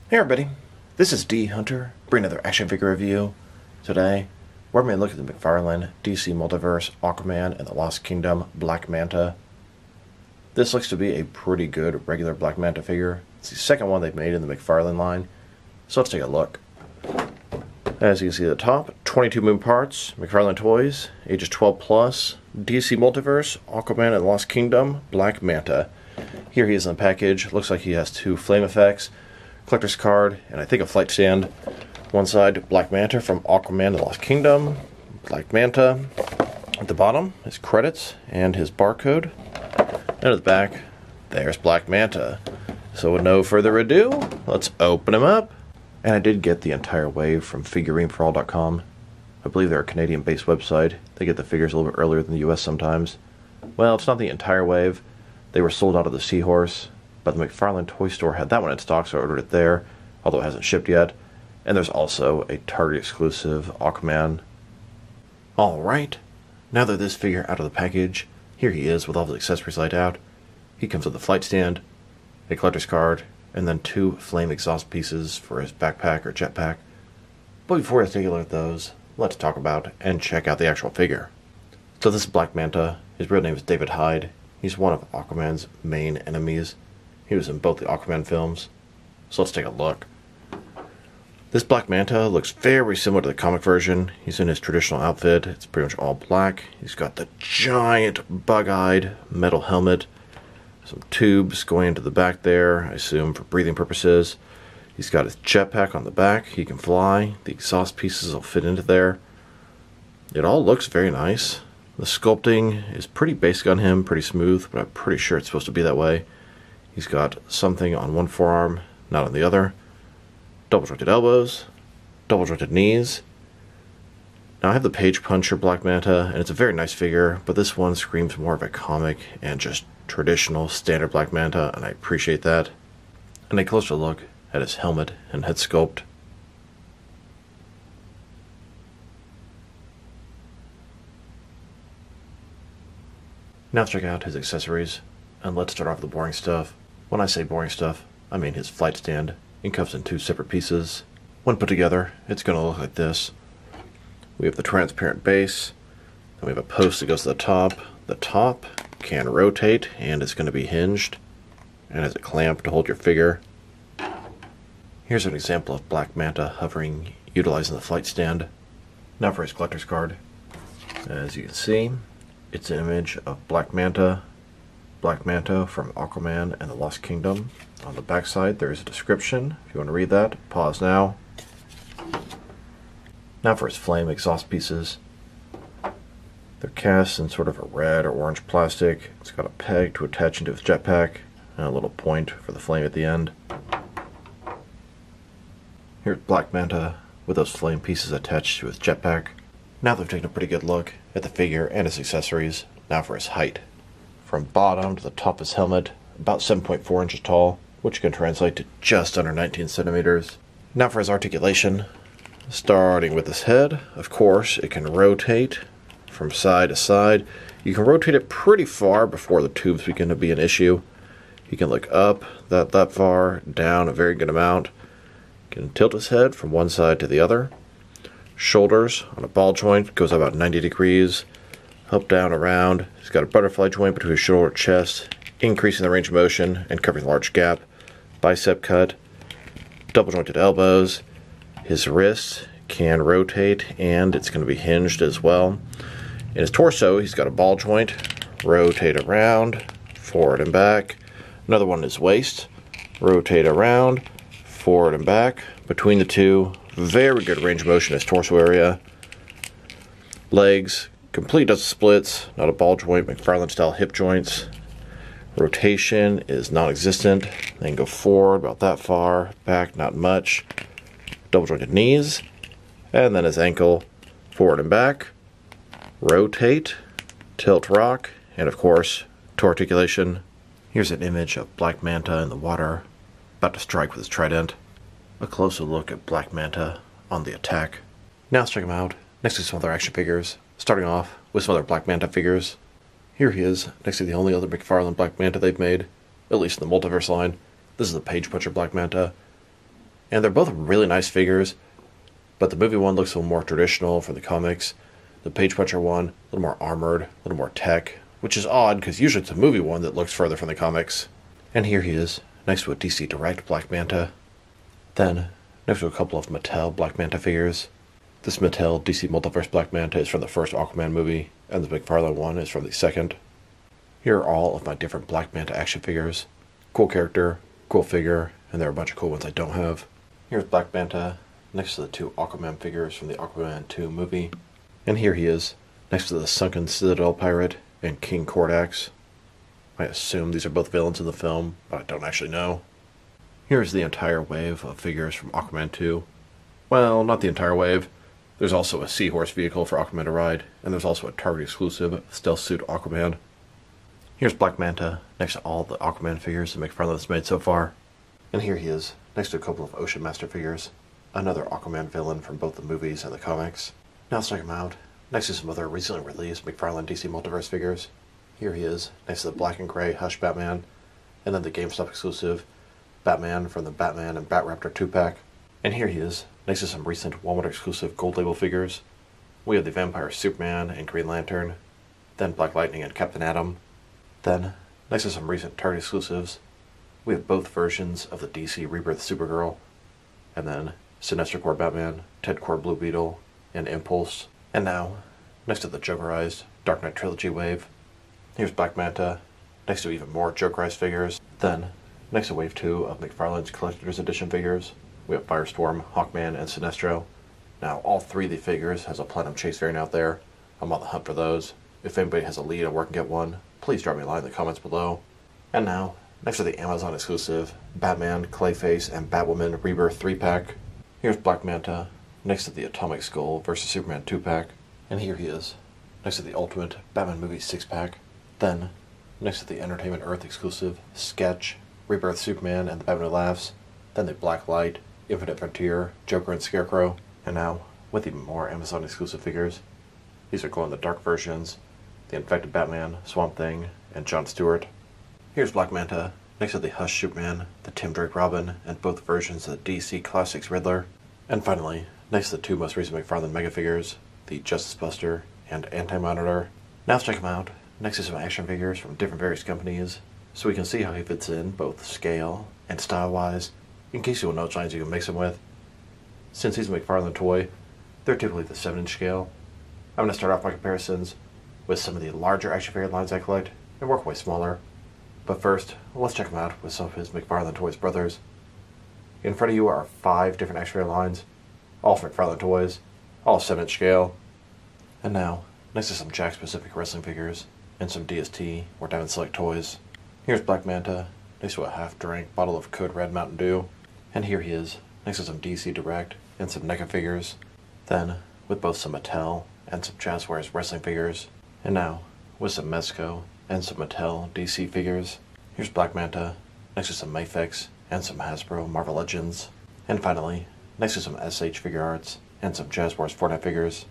Hey everybody, this is D Hunter, bringing another action figure review. Today, we're going to look at the McFarlane DC Multiverse Aquaman and the Lost Kingdom Black Manta. This looks to be a pretty good regular Black Manta figure. It's the second one they've made in the McFarlane line, so let's take a look. As you can see at the top, 22 moving parts, McFarlane Toys, ages 12 plus, DC Multiverse, Aquaman and the Lost Kingdom, Black Manta. Here he is in the package. Looks like he has two flame effects, collector's card, and I think a flight stand. One side, Black Manta from Aquaman and the Lost Kingdom, Black Manta. At the bottom, his credits and his barcode. And at the back, there's Black Manta. So with no further ado, let's open him up. And I did get the entire wave from figurineforall.com. I believe they're a Canadian-based website. They get the figures a little bit earlier than the US sometimes. Well, it's not the entire wave. They were sold out of the Seahorse, but the McFarlane Toy Store had that one in stock, so I ordered it there, although it hasn't shipped yet. And there's also a Target exclusive Aquaman. Alright, now that this figure out of the package, here he is with all the accessories laid out. He comes with a flight stand, a collector's card, and then two flame exhaust pieces for his backpack or jetpack. But before I take a look at those, let's talk about and check out the actual figure. So this is Black Manta. His real name is David Hyde. He's one of Aquaman's main enemies. He was in both the Aquaman films. So let's take a look. This Black Manta looks very similar to the comic version. He's in his traditional outfit. It's pretty much all black. He's got the giant bug-eyed metal helmet. Some tubes going into the back there, I assume for breathing purposes. He's got his jetpack on the back. He can fly. The exhaust pieces will fit into there. It all looks very nice. The sculpting is pretty basic on him, pretty smooth, but I'm pretty sure it's supposed to be that way. He's got something on one forearm, not on the other. Double jointed elbows, double jointed knees. Now I have the Page Puncher Black Manta, and it's a very nice figure, but this one screams more of a comic and just traditional standard Black Manta, and I appreciate that. And a closer look at his helmet and head sculpt. Now let's check out his accessories, and let's start off with the boring stuff. When I say boring stuff, I mean his flight stand. It comes in two separate pieces. When put together, it's going to look like this. We have the transparent base, then we have a post that goes to the top. The top can rotate, and it's going to be hinged, and has a clamp to hold your figure. Here's an example of Black Manta hovering, utilizing the flight stand. Now for his collector's card. As you can see, it's an image of Black Manta from Aquaman and the Lost Kingdom. On the back side, there is a description. If you want to read that, pause now. Now for his flame exhaust pieces. They're cast in sort of a red or orange plastic. It's got a peg to attach into his jetpack, and a little point for the flame at the end. Here's Black Manta with those flame pieces attached to his jetpack. Now that we've taken a pretty good look at the figure and his accessories, now for his height. From bottom to the top of his helmet, about 7.4 inches tall, which can translate to just under 19 centimeters. Now for his articulation. Starting with his head, of course, it can rotate from side to side. You can rotate it pretty far before the tubes begin to be an issue. You can look up that far, down a very good amount. You can tilt his head from one side to the other. Shoulders on a ball joint goes about 90 degrees. Up, down, around. He's got a butterfly joint between his shoulder and chest, increasing the range of motion and covering a large gap. Bicep cut. Double jointed elbows. His wrist can rotate, and it's going to be hinged as well. In his torso, he's got a ball joint. Rotate around, forward and back. Another one in his waist. Rotate around, forward and back. Between the two, very good range of motion in his torso area. Legs, complete dust splits, not a ball joint, McFarlane style hip joints. Rotation is non-existent. Then go forward about that far, back not much. Double jointed knees, and then his ankle, forward and back. Rotate, tilt rock, and of course, to articulation. Here's an image of Black Manta in the water, about to strike with his trident. A closer look at Black Manta on the attack. Now let's check him out next to some other action figures, starting off with some other Black Manta figures. Here he is, next to the only other McFarlane Black Manta they've made, at least in the Multiverse line. This is the Page Puncher Black Manta. And they're both really nice figures, but the movie one looks a little more traditional from the comics. The Page Puncher one, a little more armored, a little more tech, which is odd because usually it's a movie one that looks further from the comics. And here he is, next to a DC Direct Black Manta. Then, next to a couple of Mattel Black Manta figures. This Mattel DC Multiverse Black Manta is from the first Aquaman movie, and the McFarlane one is from the second. Here are all of my different Black Manta action figures. Cool character, cool figure, and there are a bunch of cool ones I don't have. Here's Black Manta, next to the two Aquaman figures from the Aquaman 2 movie. And here he is, next to the Sunken Citadel Pirate and King Kordax. I assume these are both villains in the film, but I don't actually know. Here's the entire wave of figures from Aquaman 2. Well, not the entire wave. There's also a Seahorse vehicle for Aquaman to ride, and there's also a Target exclusive stealth suit Aquaman. Here's Black Manta, next to all the Aquaman figures that McFarlane has made so far. And here he is, next to a couple of Ocean Master figures. Another Aquaman villain from both the movies and the comics. Now let's check him out, next to some other recently released McFarlane DC Multiverse figures. Here he is, next to the black and gray Hush Batman, and then the GameStop exclusive Batman from the Batman and Batraptor 2-pack. And here he is, next to some recent Walmart exclusive Gold Label figures. We have the Vampire Superman and Green Lantern, then Black Lightning and Captain Atom. Then, next to some recent Target exclusives, we have both versions of the DC Rebirth Supergirl, and then Sinestro Corps Batman, Ted Corps Blue Beetle, and Impulse. And now, next to the Jokerized Dark Knight Trilogy wave, here's Black Manta, next to even more Jokerized figures. Then, next to Wave 2 of McFarlane's Collector's Edition figures, we have Firestorm, Hawkman, and Sinestro. Now, all three of the figures has a Platinum Chase variant out there. I'm on the hunt for those. If anybody has a lead on where I can get one, please drop me a line in the comments below. And now, next to the Amazon exclusive Batman, Clayface, and Batwoman Rebirth 3-pack, here's Black Manta, next to the Atomic Skull vs. Superman 2-pack. And here he is, next to the Ultimate Batman Movie 6-pack. Then, next to the Entertainment Earth exclusive Sketch, Rebirth Superman and the Batman Who Laughs. Then the Black Light, Infinite Frontier, Joker and Scarecrow. And now, with even more Amazon exclusive figures. These are glow-in-the-dark versions, the Infected Batman, Swamp Thing, and Jon Stewart. Here's Black Manta, next to the Hush Superman, the Tim Drake Robin, and both versions of the DC Classics Riddler. And finally, next to the two most recent McFarlane Mega figures, the Justice Buster and Anti-Monitor. Now let's check him out, next to some action figures from different various companies, so we can see how he fits in both scale and style-wise, in case you want to know which lines you can mix him with. Since he's a McFarlane toy, they're typically the 7-inch scale. I'm going to start off my comparisons with some of the larger action figure lines I collect, and work way smaller. But first, let's check him out with some of his McFarlane Toys brothers. In front of you are 5 different action figure lines, all from McFarlane Toys, all 7-inch scale. And now, next to some Jakks Pacific wrestling figures, and some DST or Diamond Select toys. Here's Black Manta, next to a half-drank bottle of Code Red Mountain Dew. And here he is, next to some DC Direct and some NECA figures. Then, with both some Mattel and some Jazzwares wrestling figures. And now, with some Mezco and some Mattel DC figures. Here's Black Manta, next to some Mafex and some Hasbro Marvel Legends. And finally, next to some SH Figure Arts and some Jazzwares Fortnite figures.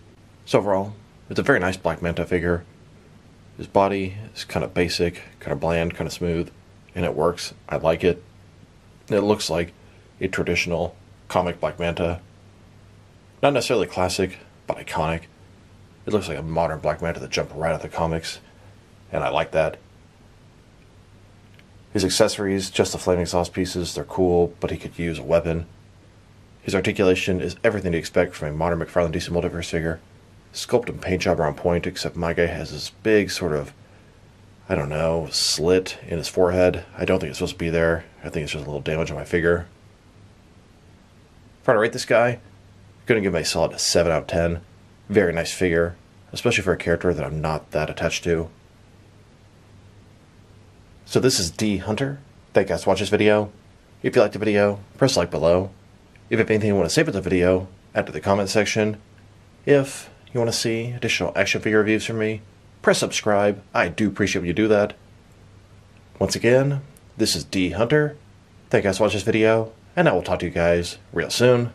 So overall, it's a very nice Black Manta figure. His body is kind of basic, kind of bland, kind of smooth, and it works. I like it. It looks like a traditional comic Black Manta. Not necessarily classic, but iconic. It looks like a modern Black Manta that jumped right out of the comics, and I like that. His accessories, just the flaming sauce pieces, they're cool, but he could use a weapon. His articulation is everything to expect from a modern McFarlane DC Multiverse figure. Sculpt and paint job are on point, except my guy has this big sort of, I don't know, slit in his forehead. I don't think it's supposed to be there. I think it's just a little damage on my figure. If I were to rate this guy, I'm going to give him a solid 7 out of 10. Very nice figure, especially for a character that I'm not that attached to. So this is D Hunter. Thank you guys for watching this video. If you liked the video, press like below. If you have anything you want to say about the video, add to the comment section. If you want to see additional action figure reviews from me, press subscribe. I do appreciate when you do that. Once again, this is D Hunter. Thank you guys for watching this video, and I will talk to you guys real soon.